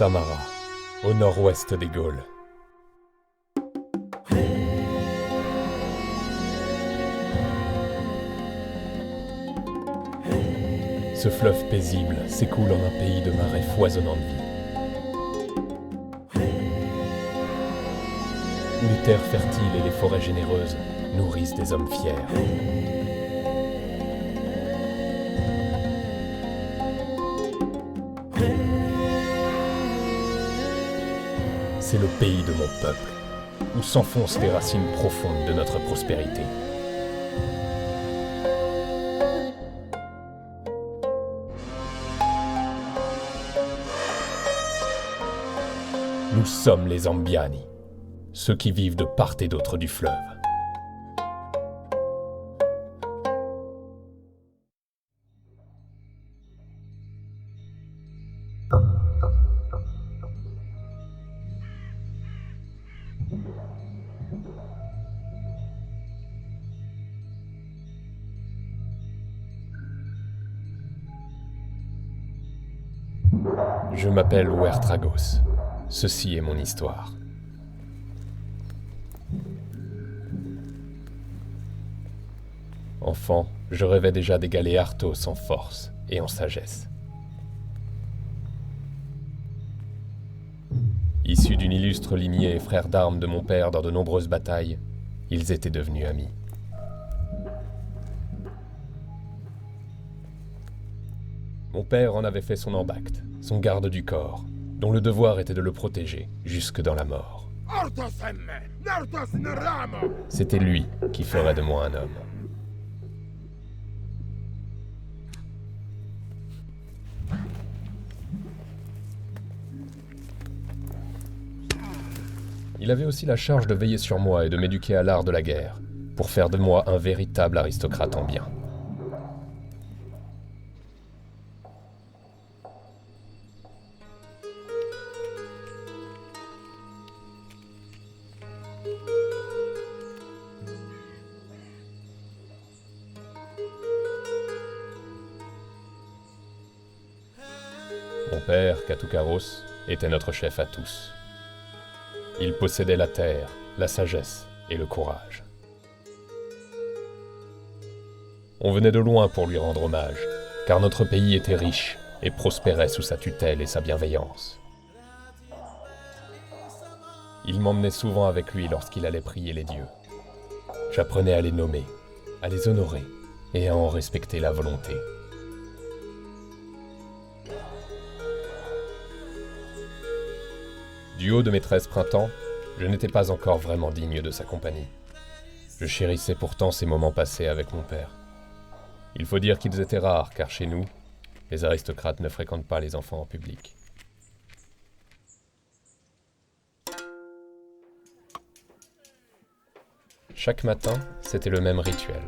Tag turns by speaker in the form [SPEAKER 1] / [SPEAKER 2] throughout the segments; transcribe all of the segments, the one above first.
[SPEAKER 1] Samara, au nord-ouest des Gaules. Ce fleuve paisible s'écoule en un pays de marais foisonnant de vie. Où les terres fertiles et les forêts généreuses nourrissent des hommes fiers. C'est le pays de mon peuple, où s'enfoncent les racines profondes de notre prospérité. Nous sommes les Ambiani, ceux qui vivent de part et d'autre du fleuve. Je m'appelle Ouertragos. Ceci est mon histoire. Enfant, je rêvais déjà d'égaler Arthos en force et en sagesse. Issus d'une illustre lignée et frères d'armes de mon père dans de nombreuses batailles, ils étaient devenus amis. Mon père en avait fait son embacte, son garde du corps, dont le devoir était de le protéger jusque dans la mort. C'était lui qui ferait de moi un homme. Il avait aussi la charge de veiller sur moi et de m'éduquer à l'art de la guerre, pour faire de moi un véritable aristocrate en bien. Mon père, Katoukaros, était notre chef à tous. Il possédait la terre, la sagesse et le courage. On venait de loin pour lui rendre hommage, car notre pays était riche et prospérait sous sa tutelle et sa bienveillance. Il m'emmenait souvent avec lui lorsqu'il allait prier les dieux. J'apprenais à les nommer, à les honorer et à en respecter la volonté. Du haut de mes 13 printemps, je n'étais pas encore vraiment digne de sa compagnie. Je chérissais pourtant ces moments passés avec mon père. Il faut dire qu'ils étaient rares, car chez nous, les aristocrates ne fréquentent pas les enfants en public. Chaque matin, c'était le même rituel.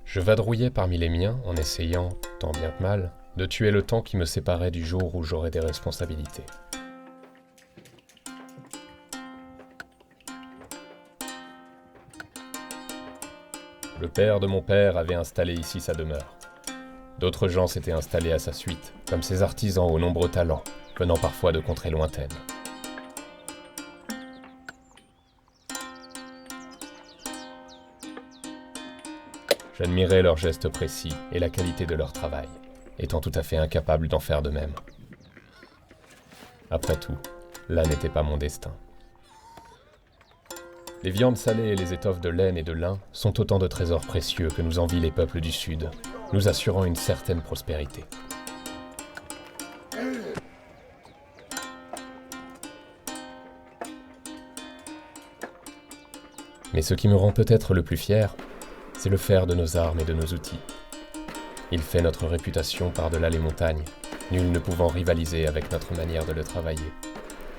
[SPEAKER 1] Je vadrouillais parmi les miens en essayant, tant bien que mal, de tuer le temps qui me séparait du jour où j'aurais des responsabilités. Le père de mon père avait installé ici sa demeure. D'autres gens s'étaient installés à sa suite, comme ces artisans aux nombreux talents, venant parfois de contrées lointaines. J'admirais leurs gestes précis et la qualité de leur travail, étant tout à fait incapable d'en faire de même. Après tout, là n'était pas mon destin. Les viandes salées et les étoffes de laine et de lin sont autant de trésors précieux que nous envient les peuples du Sud, nous assurant une certaine prospérité. Mais ce qui me rend peut-être le plus fier, c'est le fer de nos armes et de nos outils. Il fait notre réputation par-delà les montagnes, nul ne pouvant rivaliser avec notre manière de le travailler,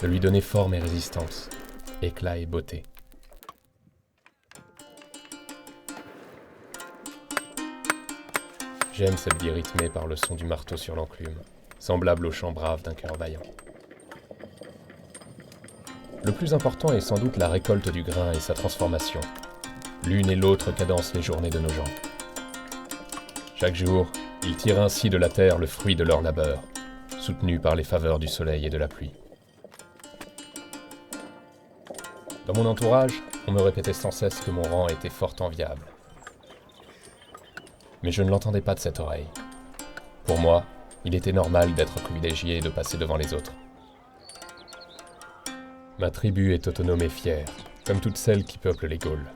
[SPEAKER 1] de lui donner forme et résistance, éclat et beauté. J'aime cette vie rythmée par le son du marteau sur l'enclume, semblable au chant brave d'un cœur vaillant. Le plus important est sans doute la récolte du grain et sa transformation. L'une et l'autre cadencent les journées de nos gens. Chaque jour, ils tirent ainsi de la terre le fruit de leur labeur, soutenus par les faveurs du soleil et de la pluie. Dans mon entourage, on me répétait sans cesse que mon rang était fort enviable. Mais je ne l'entendais pas de cette oreille. Pour moi, il était normal d'être privilégié et de passer devant les autres. Ma tribu est autonome et fière, comme toutes celles qui peuplent les Gaules.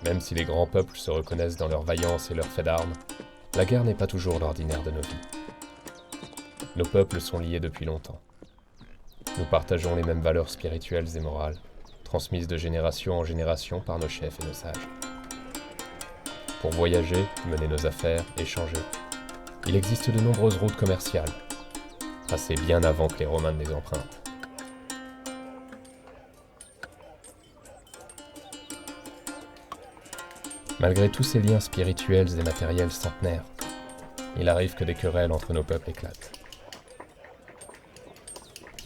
[SPEAKER 1] Même si les grands peuples se reconnaissent dans leur vaillance et leurs faits d'armes, la guerre n'est pas toujours l'ordinaire de nos vies. Nos peuples sont liés depuis longtemps. Nous partageons les mêmes valeurs spirituelles et morales, transmises de génération en génération par nos chefs et nos sages. Pour voyager, mener nos affaires, échanger, il existe de nombreuses routes commerciales, tracées bien avant que les Romains ne les empruntent. Malgré tous ces liens spirituels et matériels centenaires, il arrive que des querelles entre nos peuples éclatent.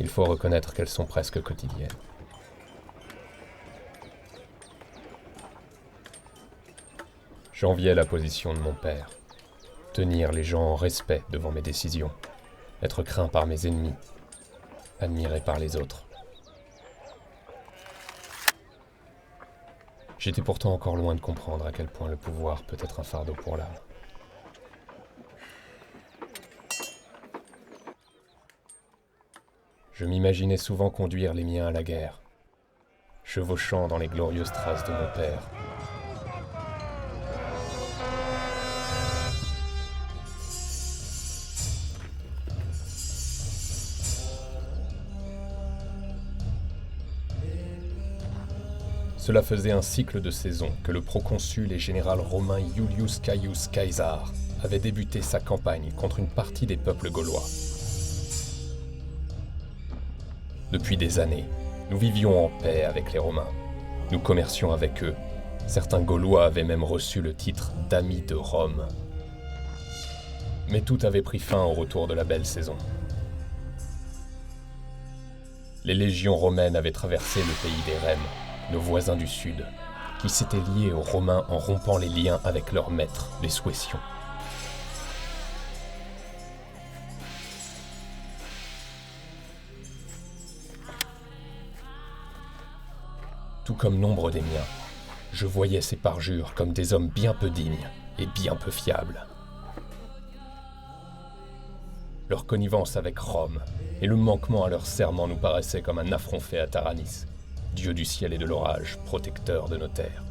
[SPEAKER 1] Il faut reconnaître qu'elles sont presque quotidiennes. J'enviais la position de mon père, tenir les gens en respect devant mes décisions, être craint par mes ennemis, admiré par les autres. J'étais pourtant encore loin de comprendre à quel point le pouvoir peut être un fardeau pour l'âme. Je m'imaginais souvent conduire les miens à la guerre, chevauchant dans les glorieuses traces de mon père. Cela faisait un cycle de saisons que le proconsul et général romain Iulius Caius Caesar avait débuté sa campagne contre une partie des peuples gaulois. Depuis des années, nous vivions en paix avec les Romains. Nous commercions avec eux. Certains Gaulois avaient même reçu le titre d'amis de Rome. Mais tout avait pris fin au retour de la belle saison. Les légions romaines avaient traversé le pays des Rèmes, nos voisins du sud, qui s'étaient liés aux Romains en rompant les liens avec leurs maîtres, les Suéciens. Tout comme nombre des miens, je voyais ces parjures comme des hommes bien peu dignes et bien peu fiables. Leur connivence avec Rome et le manquement à leur serment nous paraissaient comme un affront fait à Taranis, dieu du ciel et de l'orage, protecteur de nos terres.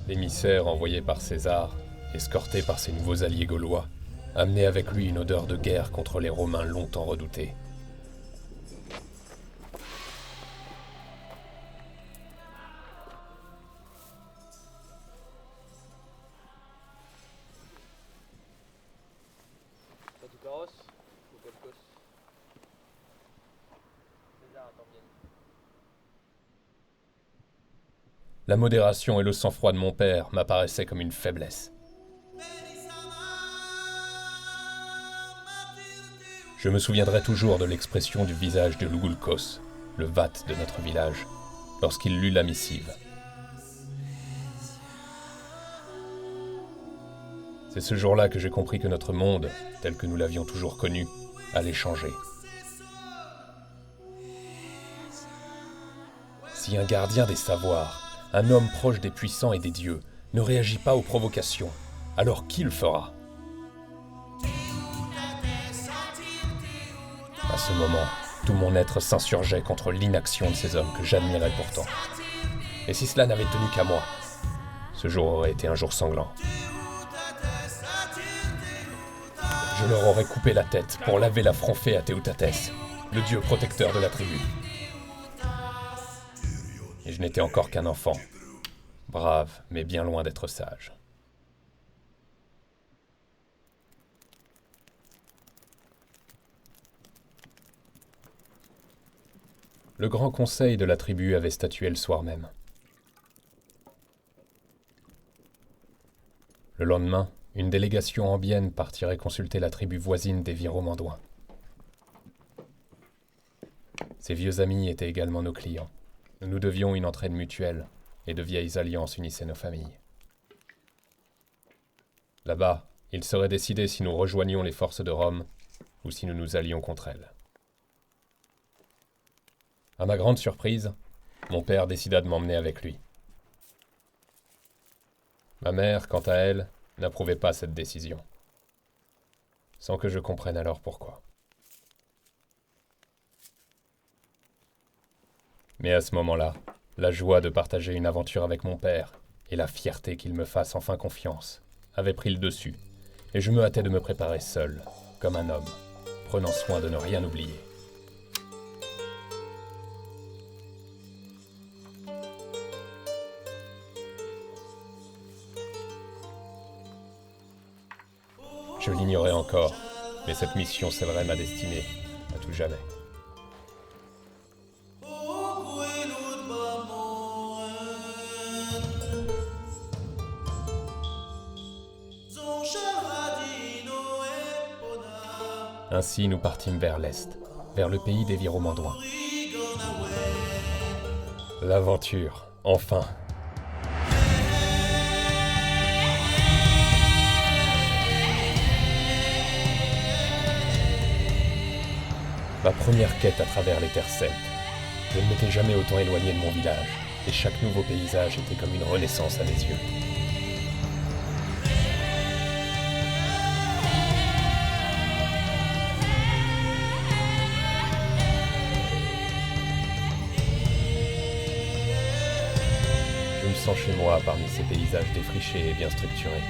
[SPEAKER 1] L'émissaire envoyé par César, escorté par ses nouveaux alliés gaulois, amenait avec lui une odeur de guerre contre les Romains longtemps redoutés. La modération et le sang-froid de mon père m'apparaissaient comme une faiblesse. Je me souviendrai toujours de l'expression du visage de Lougulkos, le vat de notre village, lorsqu'il lut la missive. C'est ce jour-là que j'ai compris que notre monde, tel que nous l'avions toujours connu, allait changer. Si un gardien des savoirs, un homme proche des puissants et des dieux, ne réagit pas aux provocations, alors qui le fera ? À ce moment, tout mon être s'insurgeait contre l'inaction de ces hommes que j'admirais pourtant. Et si cela n'avait tenu qu'à moi, ce jour aurait été un jour sanglant. Je leur aurais coupé la tête pour laver l'affront fait à Théotatès, le dieu protecteur de la tribu. Et je n'étais encore qu'un enfant, brave mais bien loin d'être sage. Le grand conseil de la tribu avait statué le soir même. Le lendemain, une délégation ambienne partirait consulter la tribu voisine des Viromandouins. Ces vieux amis étaient également nos clients. Nous nous devions une entraide mutuelle, et de vieilles alliances unissaient nos familles. Là-bas, il serait décidé si nous rejoignions les forces de Rome ou si nous nous allions contre elles. À ma grande surprise, mon père décida de m'emmener avec lui. Ma mère, quant à elle, n'approuvait pas cette décision, sans que je comprenne alors pourquoi. Mais à ce moment-là, la joie de partager une aventure avec mon père et la fierté qu'il me fasse enfin confiance avaient pris le dessus, et je me hâtais de me préparer seul, comme un homme, prenant soin de ne rien oublier. Je l'ignorais encore, mais cette mission scellerait ma destinée, à tout jamais. Ainsi nous partîmes vers l'est, vers le pays des Viromandouins. L'aventure, enfin! Ma première quête à travers les terres celtes. Je ne m'étais jamais autant éloigné de mon village, et chaque nouveau paysage était comme une renaissance à mes yeux. Je me sens chez moi parmi ces paysages défrichés et bien structurés.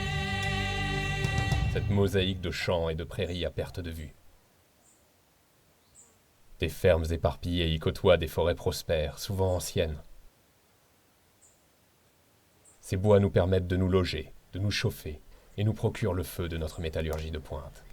[SPEAKER 1] Cette mosaïque de champs et de prairies à perte de vue. Des fermes éparpillées y côtoient des forêts prospères, souvent anciennes. Ces bois nous permettent de nous loger, de nous chauffer, et nous procurent le feu de notre métallurgie de pointe.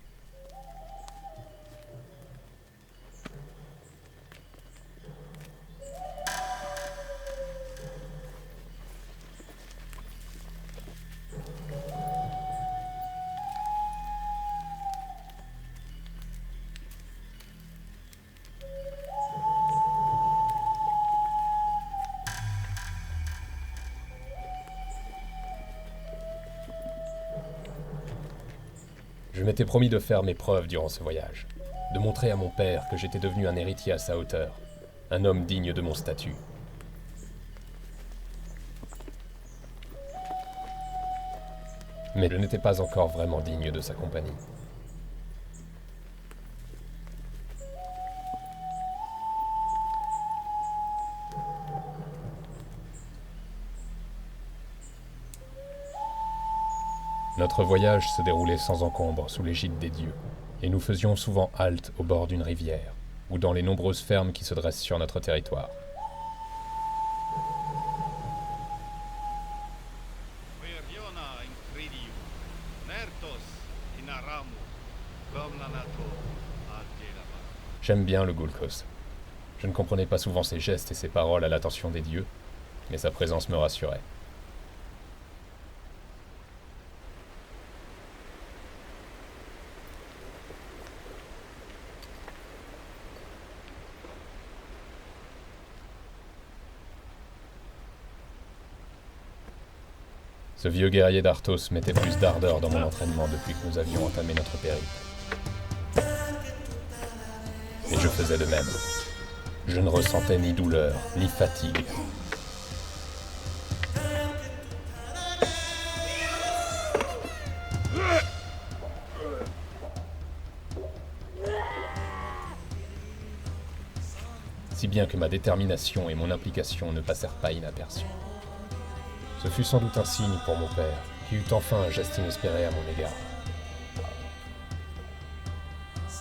[SPEAKER 1] Je m'étais promis de faire mes preuves durant ce voyage, de montrer à mon père que j'étais devenu un héritier à sa hauteur, un homme digne de mon statut. Mais je n'étais pas encore vraiment digne de sa compagnie. Notre voyage se déroulait sans encombre sous l'égide des dieux, et nous faisions souvent halte au bord d'une rivière, ou dans les nombreuses fermes qui se dressent sur notre territoire. J'aime bien le Goulkos. Je ne comprenais pas souvent ses gestes et ses paroles à l'attention des dieux, mais sa présence me rassurait. Ce vieux guerrier d'Arthos mettait plus d'ardeur dans mon entraînement depuis que nous avions entamé notre périple. Et je faisais de même. Je ne ressentais ni douleur, ni fatigue. Si bien que ma détermination et mon implication ne passèrent pas inaperçues. Ce fut sans doute un signe pour mon père, qui eut enfin un geste inespéré à mon égard.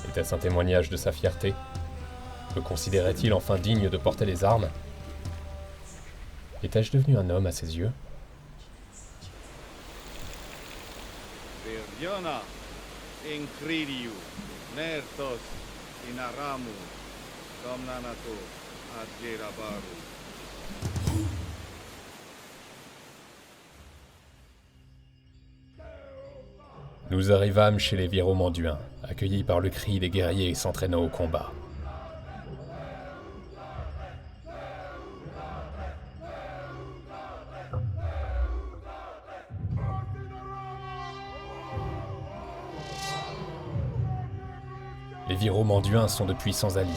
[SPEAKER 1] Était-ce un témoignage de sa fierté? Me considérait-il enfin digne de porter les armes? Étais-je devenu un homme à ses yeux? Nous arrivâmes chez les Viromanduins, accueillis par le cri des guerriers s'entraînant au combat. Les Viromanduins sont de puissants alliés,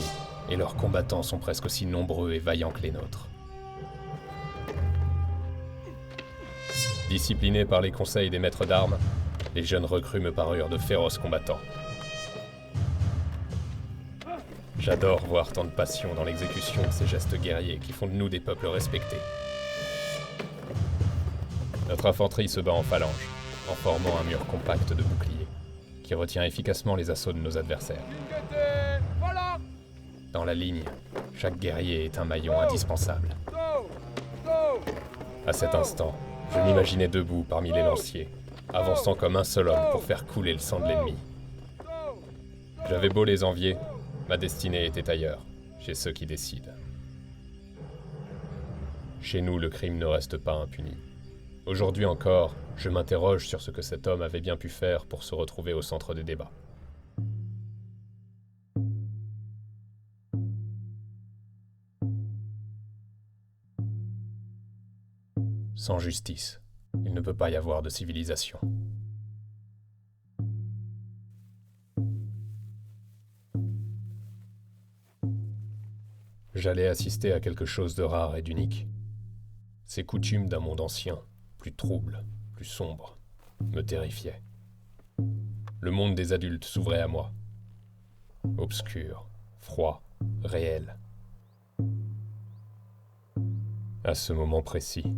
[SPEAKER 1] et leurs combattants sont presque aussi nombreux et vaillants que les nôtres. Disciplinés par les conseils des maîtres d'armes, les jeunes recrues me parurent de féroces combattants. J'adore voir tant de passion dans l'exécution de ces gestes guerriers qui font de nous des peuples respectés. Notre infanterie se bat en phalange, en formant un mur compact de boucliers, qui retient efficacement les assauts de nos adversaires. Dans la ligne, chaque guerrier est un maillon indispensable. À cet instant, je m'imaginais debout parmi les lanciers, avançant comme un seul homme pour faire couler le sang de l'ennemi. J'avais beau les envier, ma destinée était ailleurs, chez ceux qui décident. Chez nous, le crime ne reste pas impuni. Aujourd'hui encore, je m'interroge sur ce que cet homme avait bien pu faire pour se retrouver au centre des débats. Sans justice, il ne peut pas y avoir de civilisation. J'allais assister à quelque chose de rare et d'unique. Ces coutumes d'un monde ancien, plus trouble, plus sombre, me terrifiaient. Le monde des adultes s'ouvrait à moi. Obscur, froid, réel. À ce moment précis,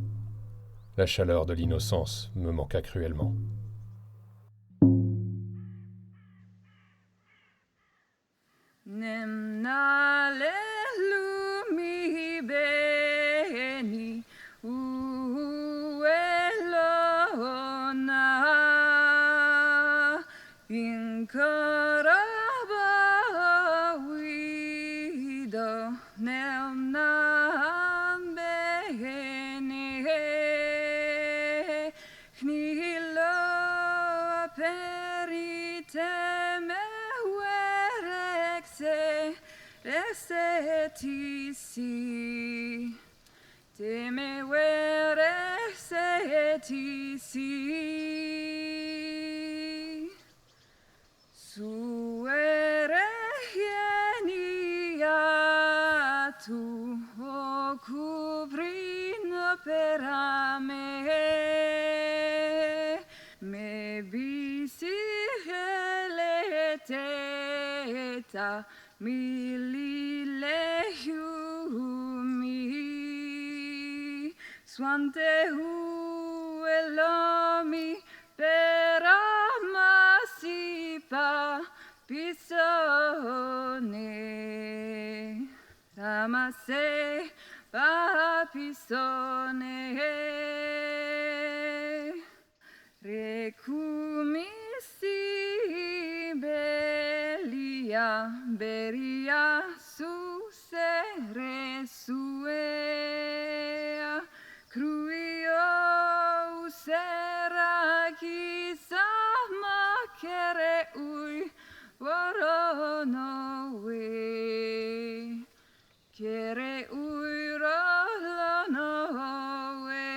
[SPEAKER 1] la chaleur de l'innocence me manqua cruellement.
[SPEAKER 2] Ici, teme were set ici, suere hienia tu o cubrino per me bisi heleteta mi suante elomi per amasipa pisone ramase pa pisone recumisi beria su sere sue cruio sera chissà ma chere ui vorono we chere ui rolono we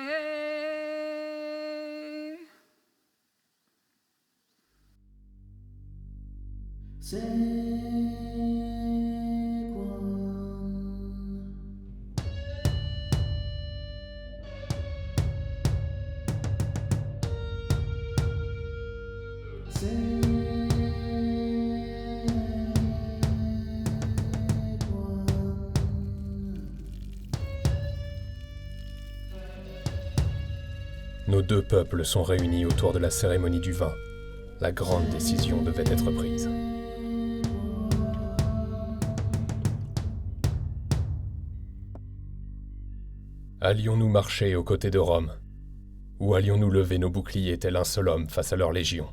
[SPEAKER 1] Nos deux peuples sont réunis autour de la cérémonie du vin. La grande décision devait être prise. Allions-nous marcher aux côtés de Rome, ou allions-nous lever nos boucliers tel un seul homme face à leur légion?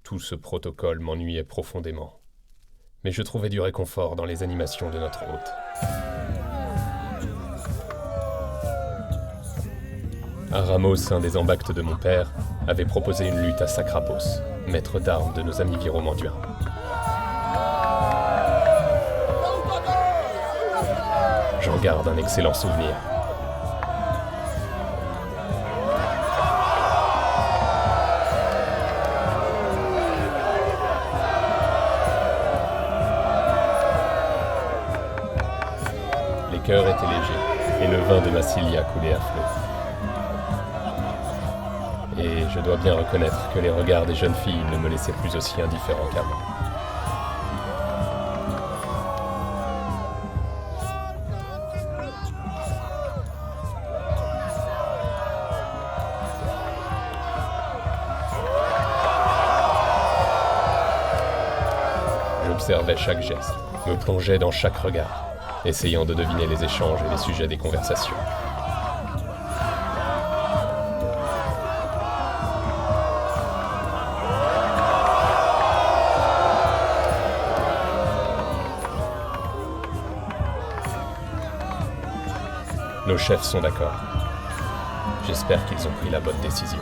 [SPEAKER 1] Tout ce protocole m'ennuyait profondément, mais je trouvais du réconfort dans les animations de notre hôte. Aramos, un des embactes de mon père, avait proposé une lutte à Sacrapos, maître d'armes de nos amis Viromanduins. J'en garde un excellent souvenir. Les cœurs étaient légers, et le vin de Massilia coulait à flot. Et je dois bien reconnaître que les regards des jeunes filles ne me laissaient plus aussi indifférent qu'avant. J'observais chaque geste, me plongeais dans chaque regard, essayant de deviner les échanges et les sujets des conversations. Nos chefs sont d'accord. J'espère qu'ils ont pris la bonne décision.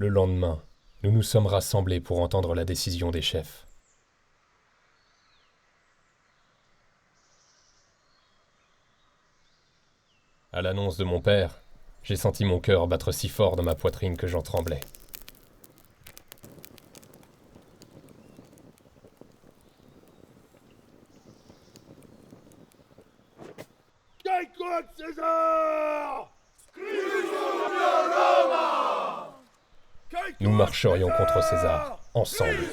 [SPEAKER 1] Le lendemain, nous nous sommes rassemblés pour entendre la décision des chefs. À l'annonce de mon père, j'ai senti mon cœur battre si fort dans ma poitrine que j'en tremblais. Nous marcherions contre César, ensemble.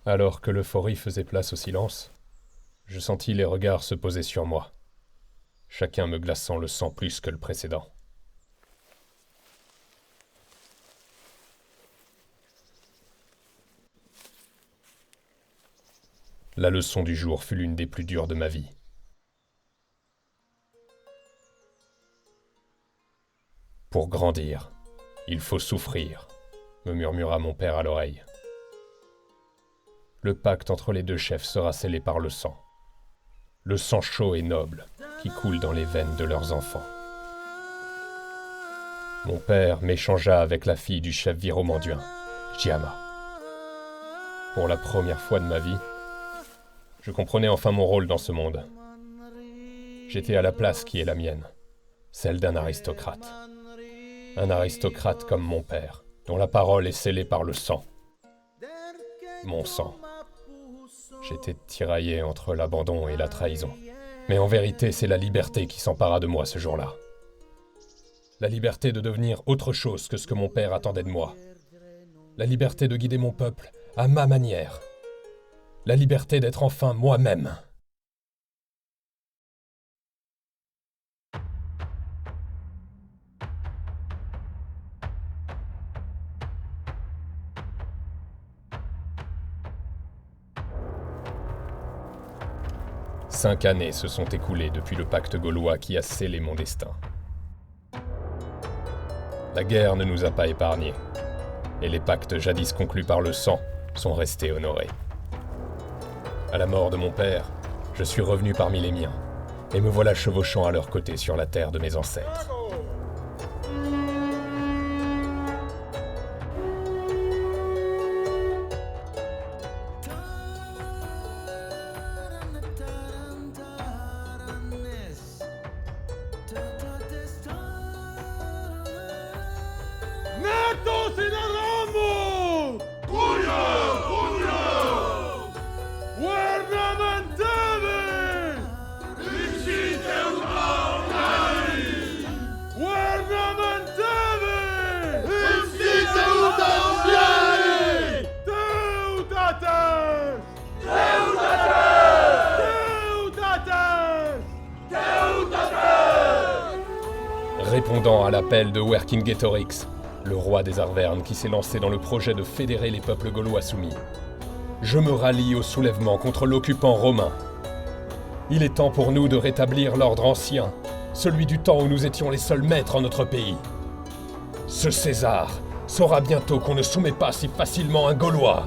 [SPEAKER 1] Alors que l'euphorie faisait place au silence, je sentis les regards se poser sur moi, chacun me glaçant le sang plus que le précédent. La leçon du jour fut l'une des plus dures de ma vie. Pour grandir, il faut souffrir, me murmura mon père à l'oreille. Le pacte entre les deux chefs sera scellé par le sang chaud et noble qui coule dans les veines de leurs enfants. Mon père m'échangea avec la fille du chef viromanduin, Giama. Pour la première fois de ma vie, je comprenais enfin mon rôle dans ce monde. J'étais à la place qui est la mienne, celle d'un aristocrate. Un aristocrate comme mon père, dont la parole est scellée par le sang. Mon sang. J'étais tiraillé entre l'abandon et la trahison. Mais en vérité, c'est la liberté qui s'empara de moi ce jour-là. La liberté de devenir autre chose que ce que mon père attendait de moi. La liberté de guider mon peuple à ma manière. La liberté d'être enfin moi-même. Cinq années se sont écoulées depuis le pacte gaulois qui a scellé mon destin. La guerre ne nous a pas épargnés, et les pactes jadis conclus par le sang sont restés honorés. À la mort de mon père, je suis revenu parmi les miens, et me voilà chevauchant à leur côté sur la terre de mes ancêtres. répondant à l'appel de Vercingetorix, le roi des Arvernes qui s'est lancé dans le projet de fédérer les peuples gaulois soumis. Je me rallie au soulèvement contre l'occupant romain. Il est temps pour nous de rétablir l'ordre ancien, celui du temps où nous étions les seuls maîtres en notre pays. Ce César saura bientôt qu'on ne soumet pas si facilement un Gaulois.